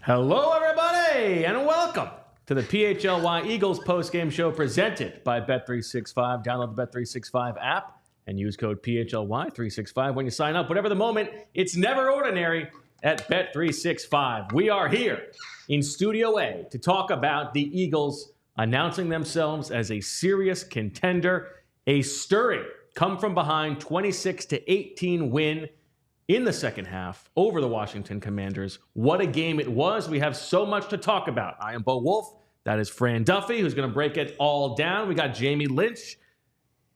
Hello, everybody, and welcome to the PHLY Eagles postgame show presented by Bet365. Download the Bet365 app and use code PHLY365 when you sign up. Whatever the moment, it's never ordinary at Bet365. We are here in Studio A to talk about the Eagles announcing themselves as a serious contender, a stirring come-from-behind 26-18 win in the second half over the Washington Commanders. What a game it was. We have so much to talk about. I am Bo Wulf. That is Fran Duffy, who's going to break it all down. We got Jamie Lynch.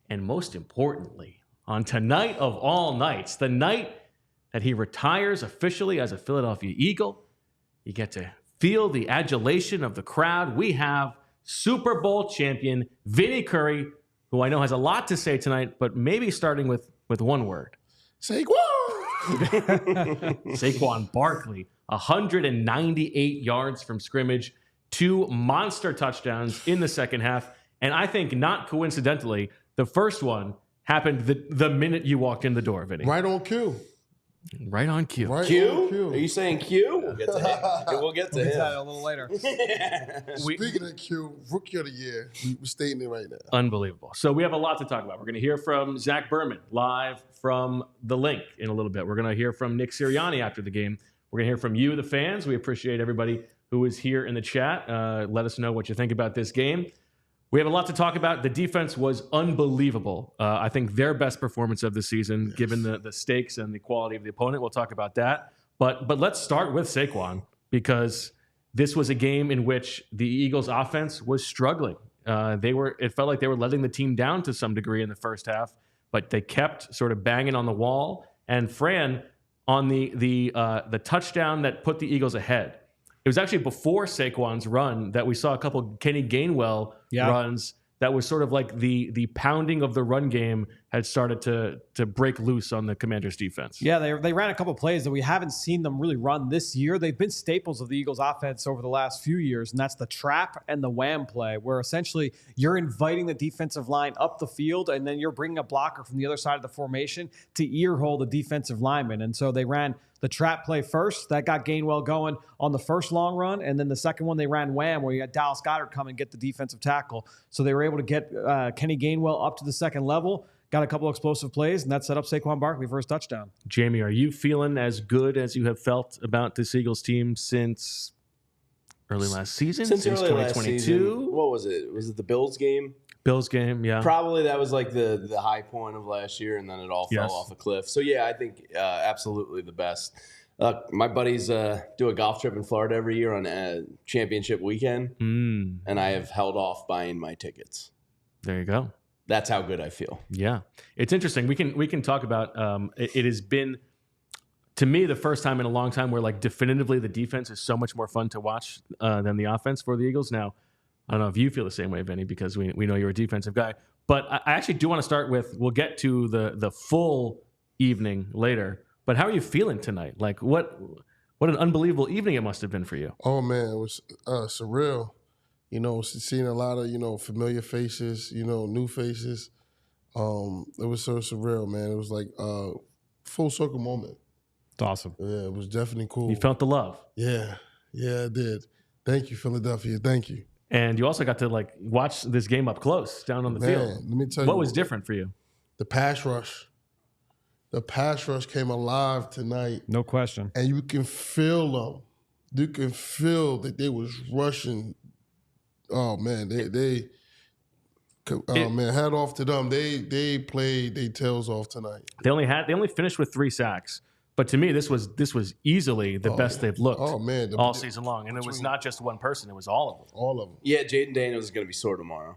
And most importantly, on tonight of all nights, the night that he retires officially as a Philadelphia Eagle, you get to feel the adulation of the crowd. We have Super Bowl champion Vinny Curry, who I know has a lot to say tonight, but maybe starting with one word. Saquon! Saquon Barkley, 198 yards from scrimmage, 2 monster touchdowns in the second half. And I think not coincidentally, the first one happened the minute you walked in the door, Vinny. Right on cue. Right on cue. Right Q? on cue. Are you saying Q? We'll get to him. We'll get to him. a little later. Speaking of Q, Rookie of the Year, we're stating it right now. Unbelievable. So we have a lot to talk about. We're going to hear from Zach Berman live from the LINC in a little bit. We're going to hear from Nick Sirianni after the game. We're going to hear from you, the fans. We appreciate everybody who is here in the chat. Let us know what you think about this game. We have a lot to talk about. The defense was unbelievable. I think their best performance of the season, given the stakes and the quality of the opponent. We'll talk about that. But let's start with Saquon, because this was a game in which the Eagles' offense was struggling. It felt like they were letting the team down to some degree in the first half, but they kept sort of banging on the wall. And Fran, on the touchdown that put the Eagles ahead, it was actually before Saquon's run that we saw a couple Kenny Gainwell runs that was sort of like the pounding of the run game had started to break loose on the Commanders' defense. Yeah, they ran a couple plays that we haven't seen them really run this year. They've been staples of the Eagles' offense over the last few years, and that's the trap and the wham play, where essentially you're inviting the defensive line up the field, and then you're bringing a blocker from the other side of the formation to earhole the defensive lineman. And so they ran the trap play first. That got Gainwell going on the first long run. And then the second one, they ran wham, where you had Dallas Goedert come and get the defensive tackle. So they were able to get Kenny Gainwell up to the second level, got a couple explosive plays, and that set up Saquon Barkley for his touchdown. Jamie, are you feeling as good as you have felt about this Eagles team since early last season? Since early 2022? last season. What was it? Was it the Bills game? Bills game, yeah. Probably that was like the high point of last year, and then it all fell off a cliff. So, yeah, I think absolutely the best. My buddies do a golf trip in Florida every year on championship weekend, and I have held off buying my tickets. There you go. That's how good I feel. Yeah. It's interesting. We can talk about it has been, to me, the first time in a long time where like definitively the defense is so much more fun to watch than the offense for the Eagles. Now, I don't know if you feel the same way, Vinny, because we know you're a defensive guy. But I actually do want to start with, we'll get to the full evening later. But how are you feeling tonight? Like, what an unbelievable evening it must have been for you. Oh, man, it was surreal. You know, seeing a lot of, familiar faces, new faces. It was so surreal, man. It was like a full circle moment. It's awesome. Yeah, it was definitely cool. You felt the love. Yeah, I did. Thank you, Philadelphia. Thank you. And you also got to like watch this game up close down on the field. Let me tell you. What was different for you? The pass rush. The pass rush came alive tonight. No question. And you can feel them. You can feel that they was rushing. Oh, man. Hat off to them. They played their tails off tonight. They only finished with 3 sacks. But to me, this was easily the best they've looked all season long. And it was not just one person. It was all of them. All of them. Yeah, Jayden Daniels is going to be sore tomorrow.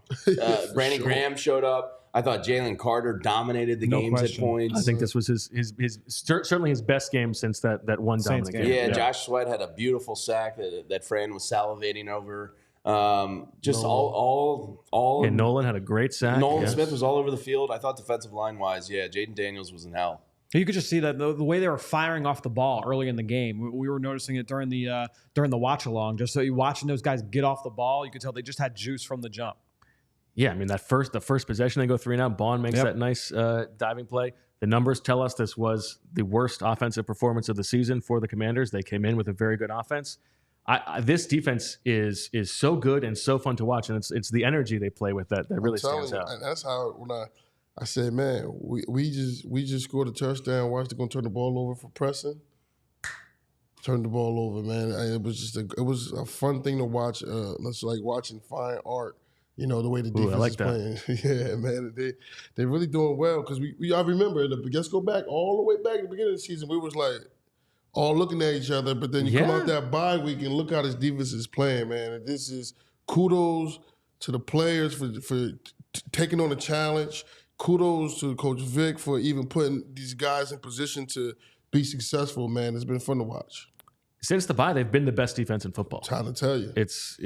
Brandon Graham showed up. I thought Jalen Carter dominated the games at points. I think this was his certainly his best game since that one dominant game. Yeah, Josh Sweat had a beautiful sack that Fran was salivating over. And Nolan had a great sack. Nolan Smith was all over the field. I thought defensive line wise, Jayden Daniels was in hell. You could just see that the way they were firing off the ball early in the game. We were noticing it during the watch along. Just so you're watching those guys get off the ball, you could tell they just had juice from the jump. Yeah, I mean the first possession they go 3 and out. Baun makes that nice diving play. The numbers tell us this was the worst offensive performance of the season for the Commanders. They came in with a very good offense. this defense is so good and so fun to watch, and it's the energy they play with that really stands out. And that's how when I said, man, we just scored a touchdown. Watch, they're gonna turn the ball over for pressing. Turn the ball over, man. It was a fun thing to watch. It's like watching fine art. You know, the way the defense is playing. Yeah, man. They're really doing well because I remember, let's go back all the way back at the beginning of the season. We was like all looking at each other, but then you come out that bye week and look how this defense is playing, man. And this is kudos to the players for taking on the challenge. Kudos to Coach Vic for even putting these guys in position to be successful, man. It's been fun to watch. Since the bye, they've been the best defense in football. Time to tell you. It's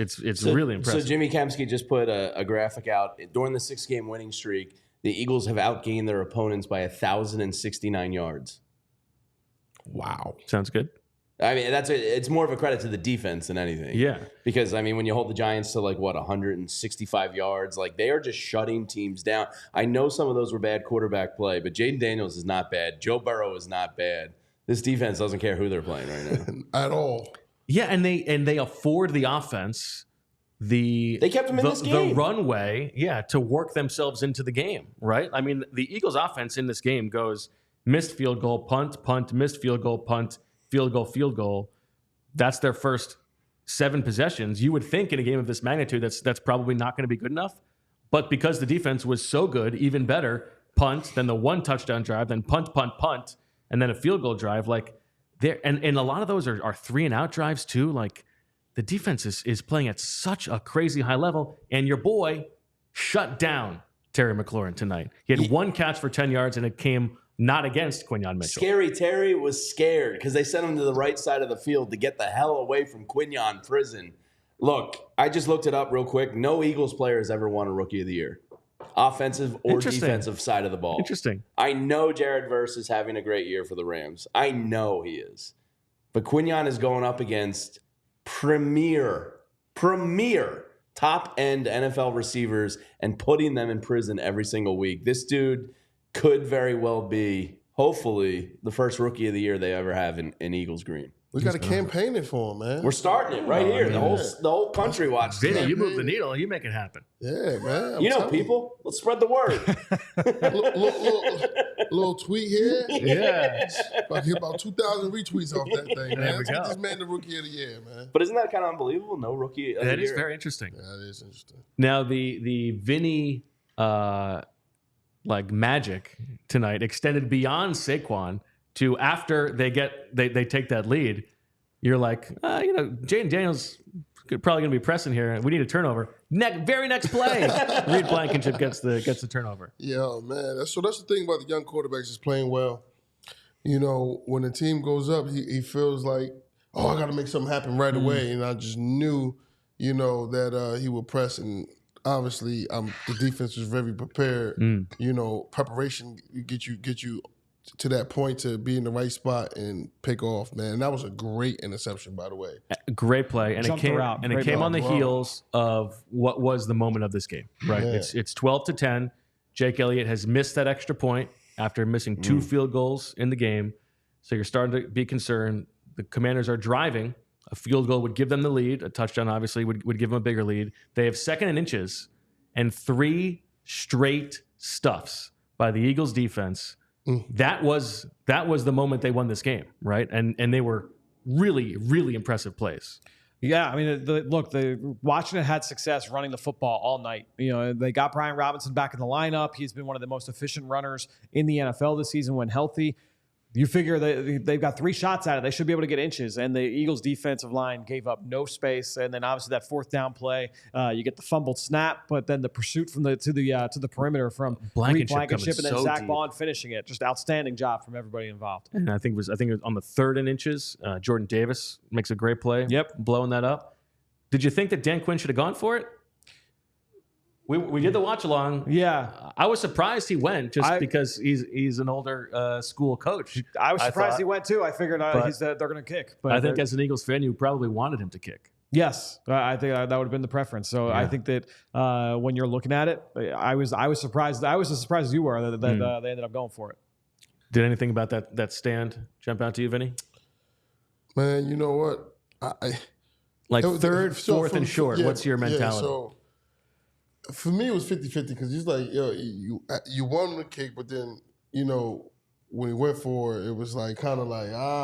really impressive. So Jimmy Kempski just put a graphic out. During the 6-game winning streak, the Eagles have outgained their opponents by 1,069 yards. Wow. Sounds good. I mean, it's more of a credit to the defense than anything. Yeah. Because, I mean, when you hold the Giants to 165 yards, they are just shutting teams down. I know some of those were bad quarterback play, but Jayden Daniels is not bad. Joe Burrow is not bad. This defense doesn't care who they're playing right now. At all. Yeah, and they afford the offense they kept them in this game. The runway, to work themselves into the game, right? I mean, the Eagles offense in this game goes missed field goal, punt, missed field goal, punt, field goal. That's their first 7 possessions. You would think in a game of this magnitude that's probably not going to be good enough. But because the defense was so good, even better, punt, then the 1 touchdown drive, then punt, and then a field goal drive. And a lot of those are 3-and-out drives too. The defense is playing at such a crazy high level. And your boy shut down Terry McLaurin tonight. He had 1 catch for 10 yards, and it came not against Quinyon Mitchell. Scary Terry was scared because they sent him to the right side of the field to get the hell away from Quinyon prison. Look, I just looked it up real quick. No Eagles player has ever won a Rookie of the Year. Offensive or defensive side of the ball. Interesting. I know Jared Verse is having a great year for the Rams. I know he is. But Quinyon is going up against premier top-end NFL receivers and putting them in prison every single week. This dude could very well be, hopefully, the first Rookie of the Year they ever have in Eagles green. We got a campaign for him, man. We're starting it right here. The whole country watches. Vinny, you move the needle. You make it happen. Yeah, man. You know people. Let's spread the word. little tweet here. Yeah. About 2,000 retweets off that thing, man. There we go. This man the Rookie of the Year, man. But isn't that kind of unbelievable? No Rookie of the Year. That is very interesting. Yeah, that is interesting. Now, the Vinny magic tonight extended beyond Saquon to after they take that lead. You're like, Jayden Daniels probably going to be pressing here. We need a turnover. Very next play, Reed Blankenship gets the turnover. Yeah, man. That's the thing about the young quarterbacks is playing well. When the team goes up, he feels like, I got to make something happen right away. And I just knew, that he would press. And obviously, the defense was very prepared. Preparation get you to that point to be in the right spot and pick off, man. And that was a great interception, by the way. Great play, and it came on the heels of what was the moment of this game, right? Yeah. It's 12-10. Jake Elliott has missed that extra point after missing 2 field goals in the game, so you're starting to be concerned. The Commanders are driving. A field goal would give them the lead. A touchdown, obviously, would give them a bigger lead. They have 2nd and inches, and 3 straight stuffs by the Eagles defense. That was the moment they won this game, right? And they were really, really impressive plays. Yeah, I mean, Washington had success running the football all night. They got Brian Robinson back in the lineup. He's been one of the most efficient runners in the NFL this season when healthy. You figure they've got 3 shots at it. They should be able to get inches. And the Eagles' defensive line gave up no space. And then obviously that 4th down play, you get the fumbled snap, but then the pursuit to the perimeter from Blankenship, and then Zack Baun finishing it. Just outstanding job from everybody involved. And I think it was on the 3rd and inches. Jordan Davis makes a great play. Yep, blowing that up. Did you think that Dan Quinn should have gone for it? We did the watch along. Yeah, I was surprised he went because he's an older school coach. I was surprised he went too. I figured they're going to kick. But I think as an Eagles fan, you probably wanted him to kick. Yes, I think that would have been the preference. So I think that when you're looking at it, I was surprised. I was as surprised as you were that they ended up going for it. Did anything about that stand jump out to you, Vinny? Man, you know what? Like third, fourth, and short. What's your mentality? So for me, it was 50-50 because he's like, yo, you won the kick, but then, when he went for it, it was like kind of like,